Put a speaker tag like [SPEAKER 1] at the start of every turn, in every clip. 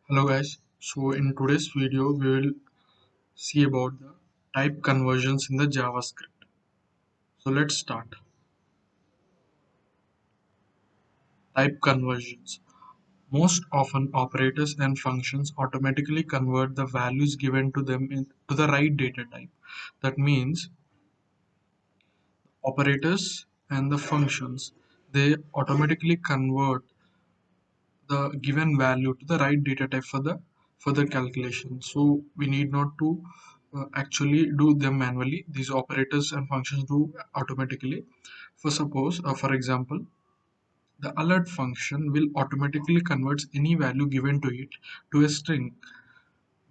[SPEAKER 1] Hello guys, so in today's video we will see about the type conversions in the JavaScript. So let's start. Type conversions. Most often operators and functions automatically convert the values given to them into the right data type. That means operators and the functions, they automatically convert the given value to the right data type for the further calculation. So we need not to actually do them manually. These operators and functions do automatically. For example, the alert function will automatically convert any value given to it to a string.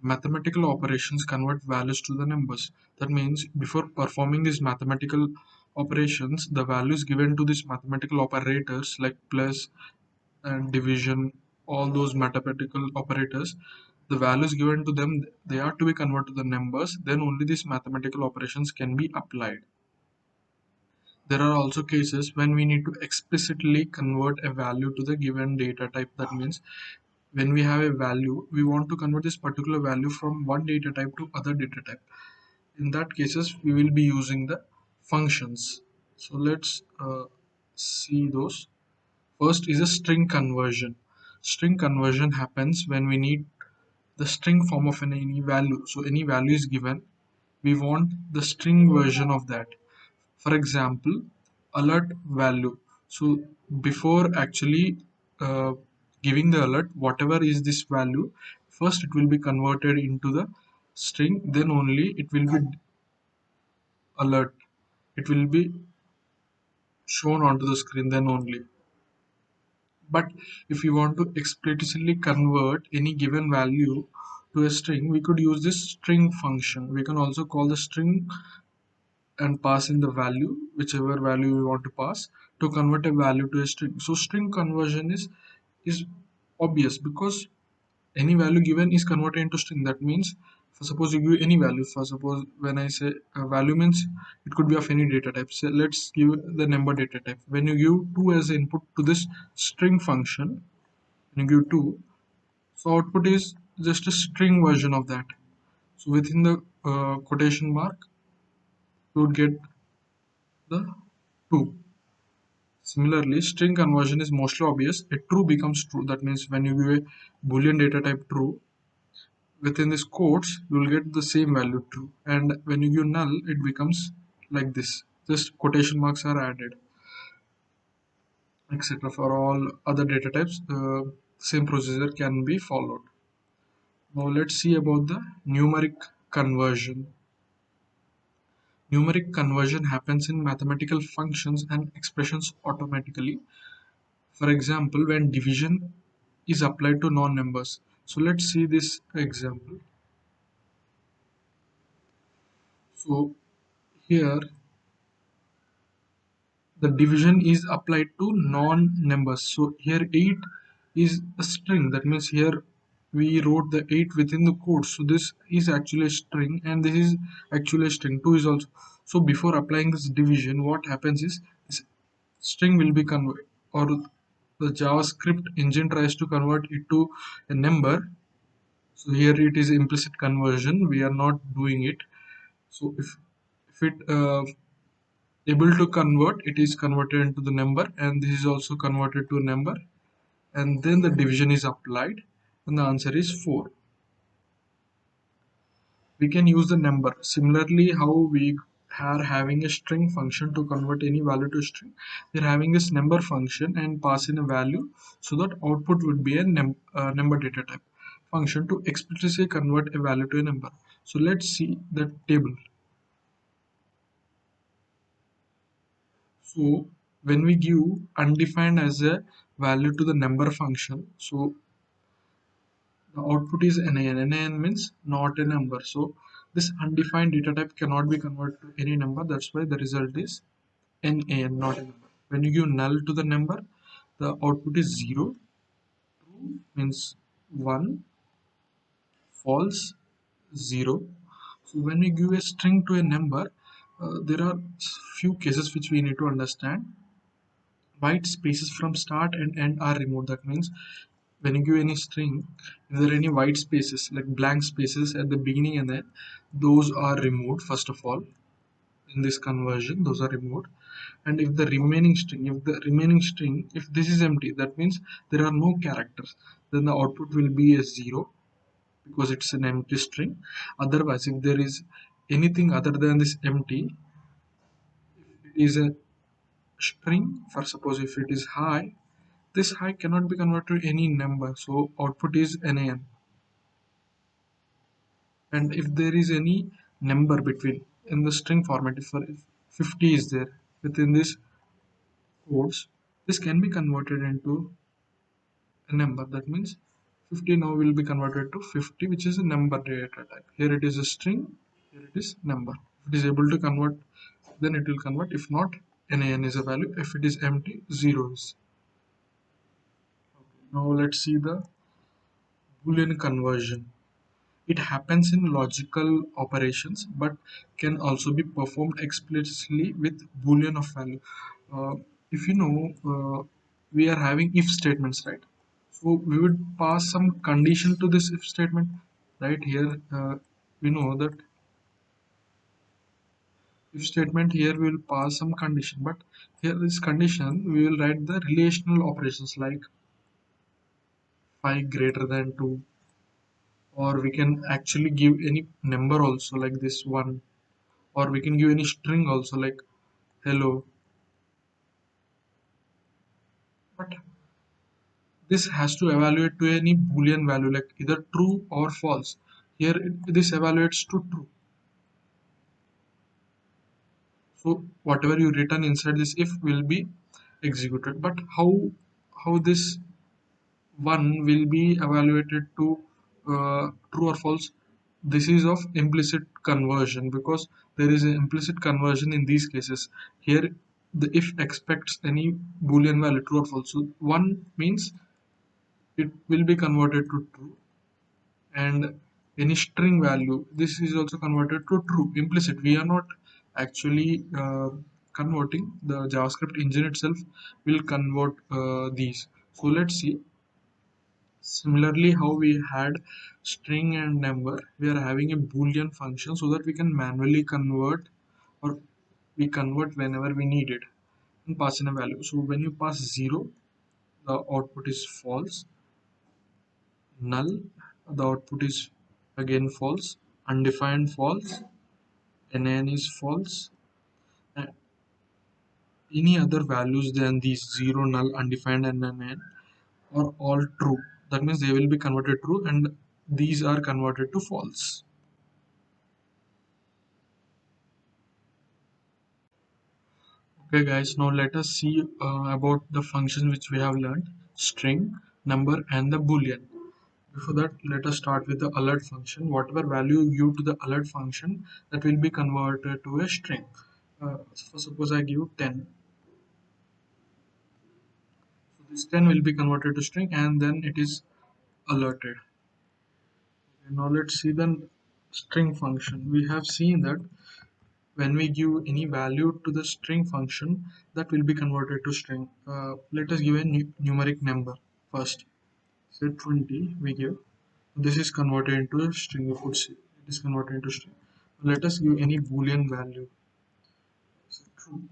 [SPEAKER 1] Mathematical operations convert values to the numbers. That means before performing these mathematical operations, the values given to these mathematical operators like plus and division, all those mathematical operators, the values given to them, they are to be converted to the numbers. Then only these mathematical operations can be applied. There are also cases when we need to explicitly convert a value to the given data type. That means when we have a value, we want to convert this particular value from one data type to other data type. In that cases, we will be using the functions. So let's see those. First is a string conversion. String conversion happens when we need the string form of any value. So any value is given, we want the string version of that. For example, alert value. So before actually uh, giving the alert, whatever is this value, first it will be converted into the string, then only it will be alert. It will be shown onto the screen, then only. But if we want to explicitly convert any given value to a string, we could use this string function. We can also call the string and pass in the value, whichever value we want to pass, to convert a value to a string. So string conversion is obvious because any value given is converted into string. That means, for suppose you give any value, for suppose when I say value means it could be of any data type. So let's give the number data type. When you give 2 as input to this string function, when you give 2, so output is just a string version of that. So within the quotation mark, you would get the 2. Similarly, string conversion is mostly obvious. A true becomes true. That means when you give a boolean data type true, within this quotes, you will get the same value true. And when you give null, it becomes like this. Just quotation marks are added, etc. For all other data types, the same procedure can be followed. Now let's see about the numeric conversion. Numeric conversion happens in mathematical functions and expressions automatically. For example, when division is applied to non-numbers. So let's see this example. So here the division is applied to non-numbers. So here 8 is a string. That means here we wrote the 8 within the code. So this is actually a string and this is actually a string. 2 is also. So before applying this division, what happens is this string will be converted, or the JavaScript engine tries to convert it to a number. So here it is implicit conversion. We are not doing it. So if it able to convert, it is converted into the number, and this is also converted to a number, and then the division is applied, and the answer is 4. We can use the number similarly how we are having a string function to convert any value to string. We are having this number function and pass in a value, so that output would be a number data type function to explicitly convert a value to a number. So let's see the table. So when we give undefined as a value to the number function, so the output is nan. Nan means not a number. So this undefined data type cannot be converted to any number. That's why the result is nan, not a number. When you give null to the number, the output is 0. True means 1. False 0. So when we give a string to a number, there are few cases which we need to understand. White spaces from start and end are removed. That means when you give any string, if there are any white spaces like blank spaces at the beginning and end, those are removed first of all. In this conversion, those are removed. And if this is empty, that means there are no characters, then the output will be a 0, because it's an empty string. Otherwise, if there is anything other than this empty, it is a string. For suppose if it is high, this high cannot be converted to any number, so output is nan. And if there is any number between in the string format, if 50 is there within this quotes, this can be converted into a number. That means 50 now will be converted to 50, which is a number data type. Here it is a string, here it is number. If it is able to convert, then it will convert. If not, nan is a value. If it is empty, 0 is. Now let's see the Boolean conversion. It happens in logical operations but can also be performed explicitly with Boolean of value. If you know, we are having if statements, right? So we would pass some condition to this if statement, right? Here we know that if statement here we will pass some condition, but here this condition we will write the relational operations like 5 greater than 2, or we can actually give any number also like this 1, or we can give any string also like hello. But this has to evaluate to any boolean value like either true or false. Here this evaluates to true, so whatever you written inside this if will be executed. But how this one will be evaluated to true or false? This is of implicit conversion, because there is an implicit conversion in these cases. Here the if expects any boolean value true or false, so one means it will be converted to true, and any string value, this is also converted to true. Implicit, we are not actually converting. The JavaScript engine itself will convert these. So let's see. Similarly, how we had string and number, we are having a boolean function so that we can manually convert, or we convert whenever we need it, and pass in a value. So when you pass 0, the output is false. Null, the output is again false. Undefined, false. Nan is false. And any other values than these 0, null, undefined, and nan are all true. That means they will be converted true, and these are converted to false. Okay guys, now let us see about the functions which we have learned: string, number, and the boolean. Before that, let us start with the alert function. Whatever value you give to the alert function, that will be converted to a string. So suppose I give 10. So this 10 will be converted to string, and then it is alerted. Okay, now let's see the string function. We have seen that when we give any value to the string function, that will be converted to string. Let us give a numeric number first. Say 20 we give. This is converted into a string. You could see it is converted into string. Let us give any boolean value. So true.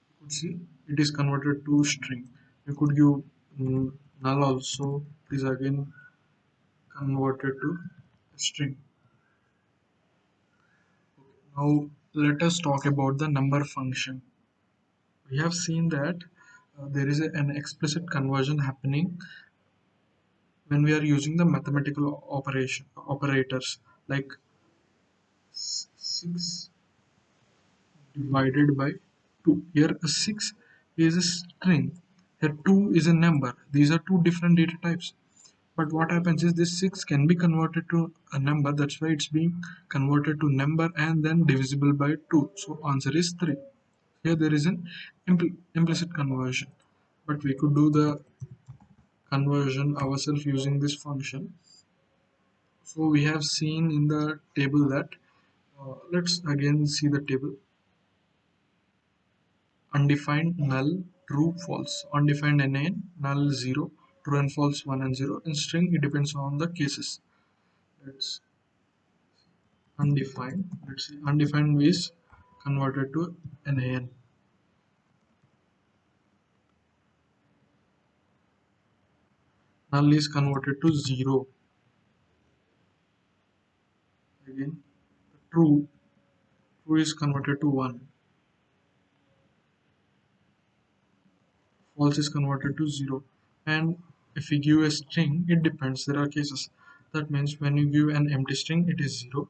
[SPEAKER 1] You could see it is converted to string. You could give null also. It is again converted to string. Now let us talk about the number function. We have seen that there is an explicit conversion happening when we are using the mathematical operators like 6 divided by 2. Here a 6 is a string, here 2 is a number. These are two different data types. But what happens is this 6 can be converted to a number. That's why it's being converted to number and then divisible by 2. So answer is 3. Here there is an implicit conversion. But we could do the conversion ourselves using this function. So we have seen in the table that let's again see the table: undefined, null, true, false, undefined NaN, null 0, true and false 1 and 0. In string, it depends on the cases. Let's undefined. Let's see, undefined is converted to NaN. Null is converted to 0. Again, true, true is converted to 1. False is converted to 0. And if we give a string, it depends. There are cases. That means when you give an empty string, it is 0.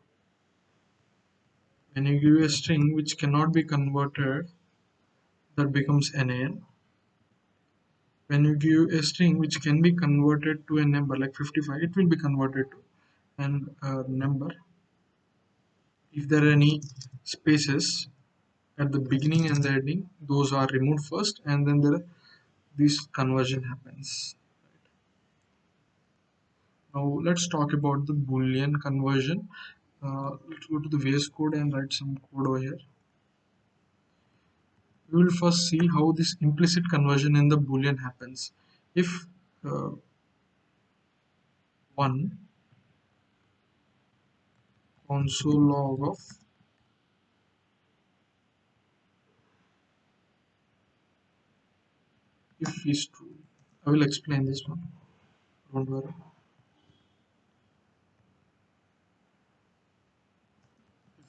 [SPEAKER 1] When you give a string which cannot be converted, that becomes NaN. When you give a string which can be converted to a number like 55, it will be converted to an number. If there are any spaces at the beginning and the ending, those are removed first, and then this conversion happens. Now let's talk about the Boolean conversion. Let's go to the VS Code and write some code over here. We will first see how this implicit conversion in the Boolean happens. If uh, 1 console log of if is true, I will explain this one. Don't worry.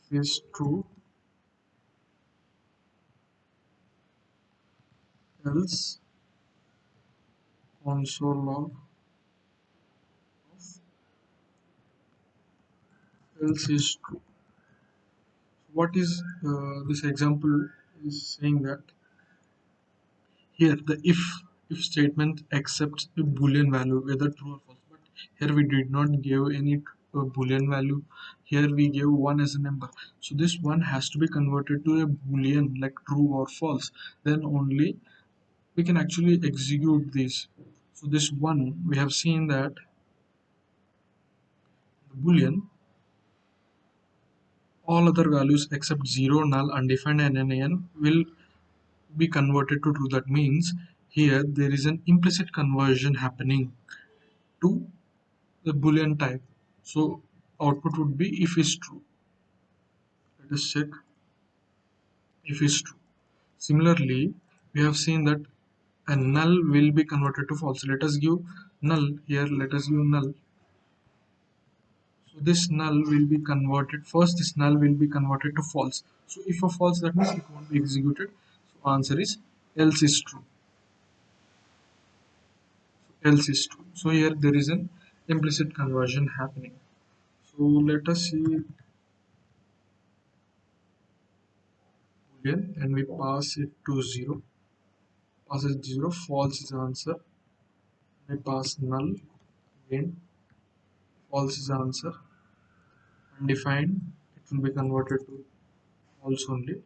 [SPEAKER 1] If is true, else console log else is true. What is this example is saying that here the if statement accepts a boolean value whether true or false, but here we did not give any boolean value. Here we gave 1 as a number, so this one has to be converted to a boolean like true or false, then only we can actually execute this. So this one we have seen that the boolean all other values except 0, null, undefined and nan will be converted to true. That means here there is an implicit conversion happening to the boolean type. So output would be if is true. Let us check if is true. Similarly, we have seen that a null will be converted to false. Let us give null here. Let us give null. So this null will be converted. First, this null will be converted to false. So if a false, that means it won't be executed. So answer is else is true. Else is true. So here there is an implicit conversion happening. So let us see boolean and we pass it to 0. Pass it 0, false is the answer. We pass null again, false is the answer. Undefined, it will be converted to false only.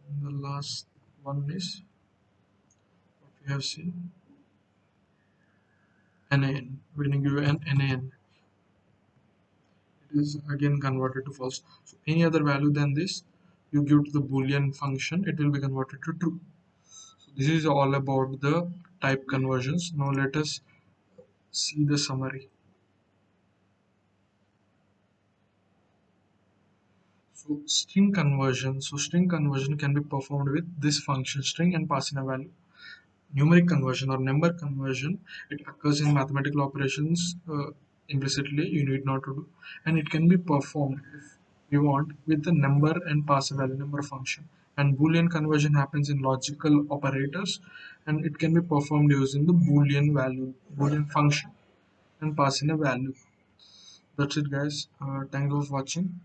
[SPEAKER 1] And the last one is what we have seen NaN. When you give an NaN, it is again converted to false. So any other value than this, you give to the Boolean function, it will be converted to true. So this is all about the type conversions. Now let us see the summary. So string conversion. So string conversion can be performed with this function string and passing a value. Numeric conversion or number conversion, it occurs in mathematical operations implicitly. You need not to do, and it can be performed if you want with the number and pass a value number function. And Boolean conversion happens in logical operators, and it can be performed using the Boolean value, Boolean function, and passing a value. That's it, guys. Thanks for watching.